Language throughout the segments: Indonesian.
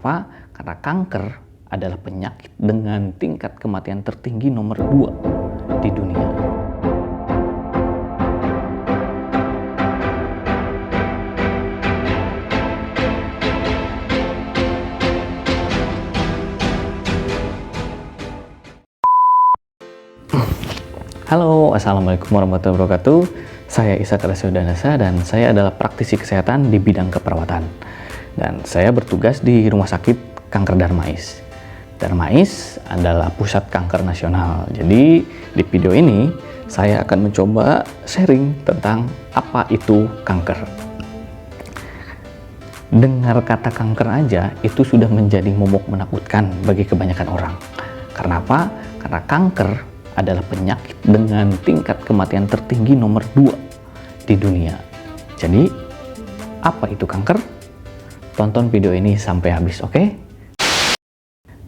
Kenapa? Karena kanker adalah penyakit dengan tingkat kematian tertinggi nomor 2 di dunia. Halo, Assalamualaikum warahmatullahi wabarakatuh. Saya Ishak Raseudanasa dan saya adalah praktisi kesehatan di bidang keperawatan. Dan saya bertugas di Rumah Sakit Kanker Darmais. Darmais adalah pusat kanker nasional. Jadi di video ini saya akan mencoba sharing tentang apa itu kanker. Dengar kata kanker aja itu sudah menjadi momok menakutkan bagi kebanyakan orang. Karena apa? Karena kanker adalah penyakit dengan tingkat kematian tertinggi nomor 2 di dunia. Jadi, apa itu kanker? Tonton video ini sampai habis, oke?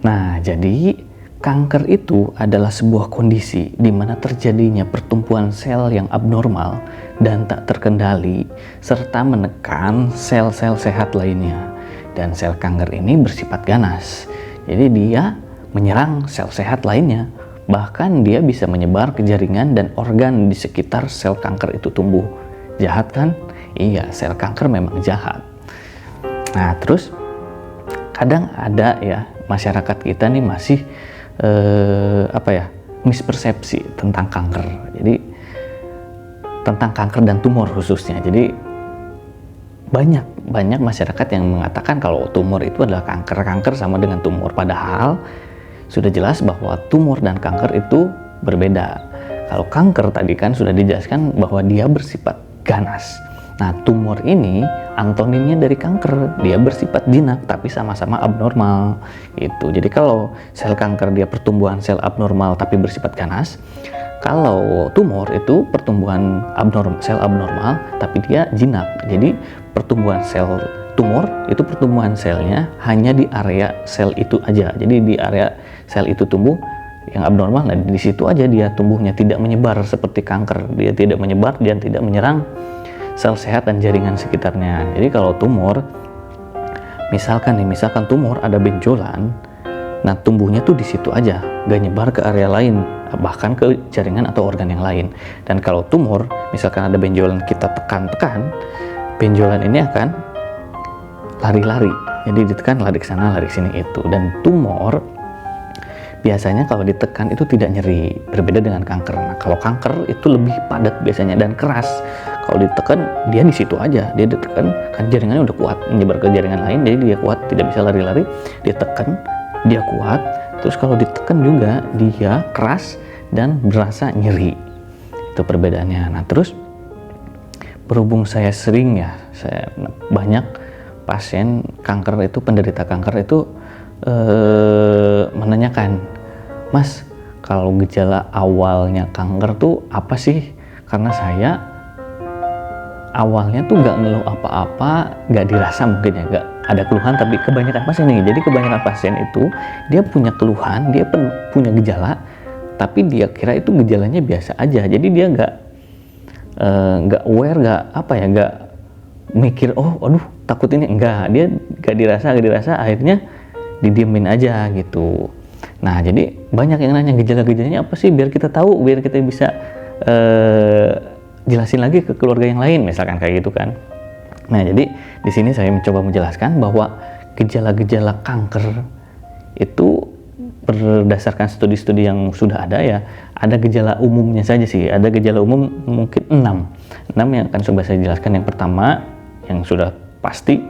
Nah, jadi kanker itu adalah sebuah kondisi di mana terjadinya pertumbuhan sel yang abnormal dan tak terkendali serta menekan sel-sel sehat lainnya. Dan sel kanker ini bersifat ganas. Jadi dia menyerang sel sehat lainnya. Bahkan dia bisa menyebar ke jaringan dan organ di sekitar sel kanker itu tumbuh. Jahat kan? Iya, sel kanker memang jahat. Nah, terus kadang ada ya masyarakat kita nih masih mispersepsi tentang kanker. Jadi tentang kanker dan tumor khususnya. Jadi banyak masyarakat yang mengatakan kalau tumor itu adalah kanker. Kanker sama dengan tumor, padahal sudah jelas bahwa tumor dan kanker itu berbeda. Kalau kanker tadi kan sudah dijelaskan bahwa dia bersifat ganas. Nah, tumor ini antonimnya dari kanker, dia bersifat jinak tapi sama-sama abnormal gitu. Jadi kalau sel kanker dia pertumbuhan sel abnormal tapi bersifat ganas, kalau tumor itu pertumbuhan sel abnormal tapi dia jinak. Jadi pertumbuhan sel tumor itu pertumbuhan selnya hanya di area sel itu aja. Jadi di area sel itu tumbuh yang abnormal, nah di situ aja dia tumbuhnya, tidak menyebar seperti kanker. Dia tidak menyebar dan tidak menyerang sel sehat dan jaringan sekitarnya. Jadi kalau tumor, misalkan tumor ada benjolan, nah tumbuhnya tuh di situ aja, gak nyebar ke area lain, bahkan ke jaringan atau organ yang lain. Dan kalau tumor, misalkan ada benjolan, kita tekan-tekan, benjolan ini akan lari-lari. Jadi ditekan, lari ke sana, lari ke sini itu. Dan tumor biasanya kalau ditekan itu tidak nyeri, berbeda dengan kanker. Nah, kalau kanker itu lebih padat biasanya dan keras. Kalau ditekan, dia di situ aja. Dia ditekan, kan jaringannya udah kuat, menyebar ke jaringan lain, jadi dia kuat, tidak bisa lari-lari. Dia tekan, dia kuat. Terus kalau ditekan juga, dia keras dan berasa nyeri. Itu perbedaannya. Nah, terus berhubung saya banyak pasien kanker itu, penderita kanker itu menanyakan, Mas, kalau gejala awalnya kanker tuh apa sih? Karena saya awalnya tuh gak ngeluh apa-apa, gak dirasa mungkin ya, gak ada keluhan, tapi kebanyakan pasien nih, jadi kebanyakan pasien itu dia punya keluhan, dia punya gejala, tapi dia kira itu gejalanya biasa aja. Jadi dia gak aware, gak mikir, oh aduh takut ini, enggak, dia gak dirasa, akhirnya didiemin aja gitu. Nah, jadi banyak yang nanya gejala-gejalanya apa sih, biar kita tahu, biar kita bisa jelasin lagi ke keluarga yang lain, misalkan kayak gitu kan. Nah, jadi di sini saya mencoba menjelaskan bahwa gejala-gejala kanker itu berdasarkan studi-studi yang sudah ada ya, ada gejala umumnya saja sih. Ada gejala umum mungkin 6 yang akan coba saya jelaskan. Yang pertama yang sudah pasti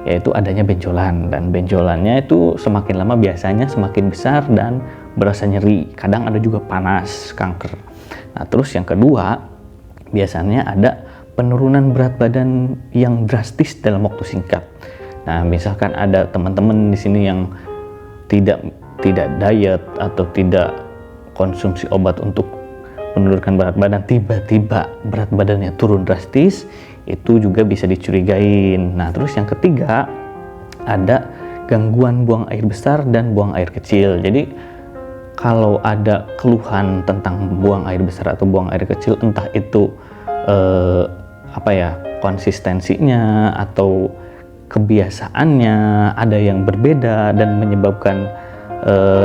yaitu adanya benjolan, dan benjolannya itu semakin lama biasanya semakin besar dan berasa nyeri. Kadang ada juga panas kanker. Nah, terus yang kedua biasanya ada penurunan berat badan yang drastis dalam waktu singkat. Nah, misalkan ada teman-teman di sini yang tidak diet atau tidak konsumsi obat untuk menurunkan berat badan, tiba-tiba berat badannya turun drastis, itu juga bisa dicurigain. Nah, terus yang ketiga ada gangguan buang air besar dan buang air kecil. Jadi kalau ada keluhan tentang buang air besar atau buang air kecil, entah itu konsistensinya atau kebiasaannya ada yang berbeda dan menyebabkan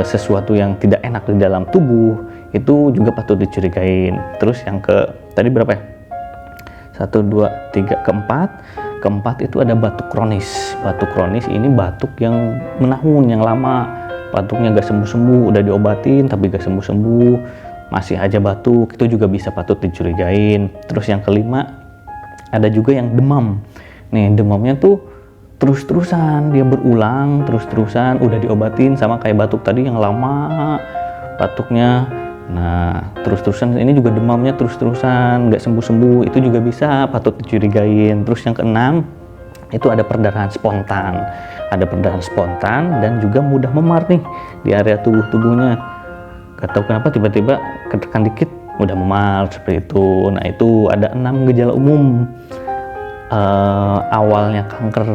sesuatu yang tidak enak di dalam tubuh, itu juga patut dicurigain. Terus yang tadi berapa ya? 1, 2, 3, keempat itu ada batuk kronis. Batuk kronis ini batuk yang menahun, yang lama, batuknya gak sembuh-sembuh, udah diobatin tapi gak sembuh-sembuh, masih aja batuk, itu juga bisa patut dicurigain. Terus yang kelima, ada juga yang demam. Nih, demamnya tuh terus-terusan, dia berulang terus-terusan, udah diobatin sama kayak batuk tadi yang lama batuknya. Nah, terus-terusan ini juga demamnya terus-terusan, nggak sembuh-sembuh, itu juga bisa patut dicurigain. Terus yang keenam, itu ada perdarahan spontan. Ada perdarahan spontan dan juga mudah memar nih di area tubuhnya. Gak tahu kenapa tiba-tiba ketekan dikit mudah memar seperti itu. Nah, itu ada 6 gejala umum awalnya kanker,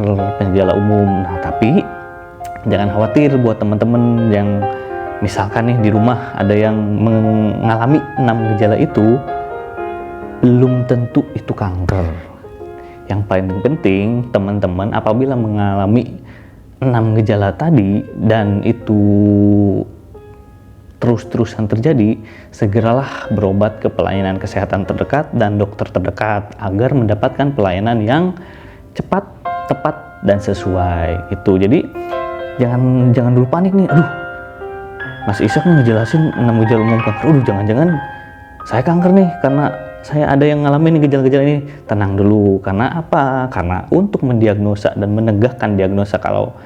gejala umum. Nah, tapi jangan khawatir buat teman-teman yang misalkan nih di rumah ada yang mengalami 6 gejala itu, belum tentu itu kanker. Yang paling penting, teman-teman apabila mengalami 6 gejala tadi dan itu terus-terusan terjadi, segeralah berobat ke pelayanan kesehatan terdekat dan dokter terdekat agar mendapatkan pelayanan yang cepat, tepat, dan sesuai. Itu jadi jangan dulu panik nih. Aduh, Mas Ishak ngejelasin 6 gejala umum kanker. Jangan-jangan saya kanker nih karena saya ada yang ngalamin gejala-gejala ini. Tenang dulu. Karena apa? Karena untuk mendiagnosa dan menegakkan diagnosa kalau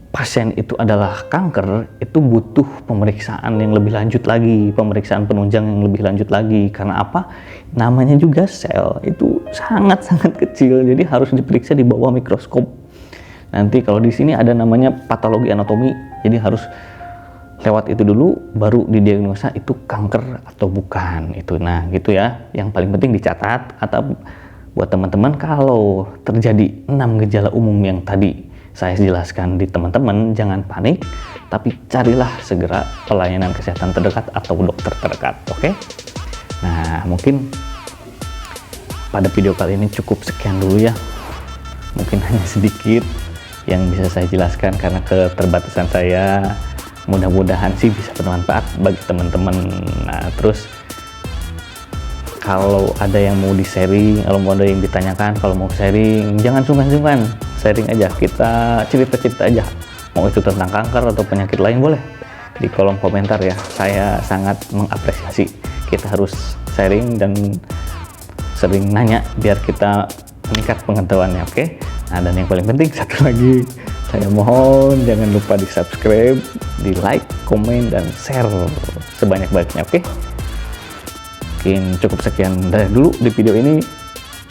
pasien itu adalah kanker, itu butuh pemeriksaan yang lebih lanjut lagi, pemeriksaan penunjang yang lebih lanjut lagi. Karena apa? Namanya juga sel itu sangat-sangat kecil, jadi harus diperiksa di bawah mikroskop. Nanti kalau di sini ada namanya patologi anatomi, jadi harus lewat itu dulu baru didiagnosa itu kanker atau bukan. Itu nah gitu ya. Yang paling penting dicatat atau buat teman-teman, kalau terjadi 6 gejala umum yang tadi saya jelaskan di teman-teman, jangan panik, tapi carilah segera pelayanan kesehatan terdekat atau dokter terdekat. Oke? Nah, mungkin pada video kali ini cukup sekian dulu ya. Mungkin hanya sedikit yang bisa saya jelaskan karena keterbatasan saya. Mudah-mudahan sih bisa bermanfaat bagi teman-teman. Nah, terus kalau ada yang mau di-sharing, kalau mau ada yang ditanyakan, kalau mau sharing, jangan sungkan-sungkan, sharing aja, kita cerita-cerita aja. Mau itu tentang kanker atau penyakit lain boleh di kolom komentar ya. Saya sangat mengapresiasi. Kita harus sharing dan sering nanya biar kita meningkat pengetahuannya, oke? Nah, dan yang paling penting satu lagi, saya mohon jangan lupa di subscribe, di like, komen, dan share sebanyak-banyaknya, oke? Mungkin cukup sekian dari dulu di video ini.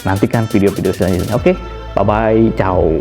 Nantikan video-video selanjutnya. Oke, bye-bye, ciao.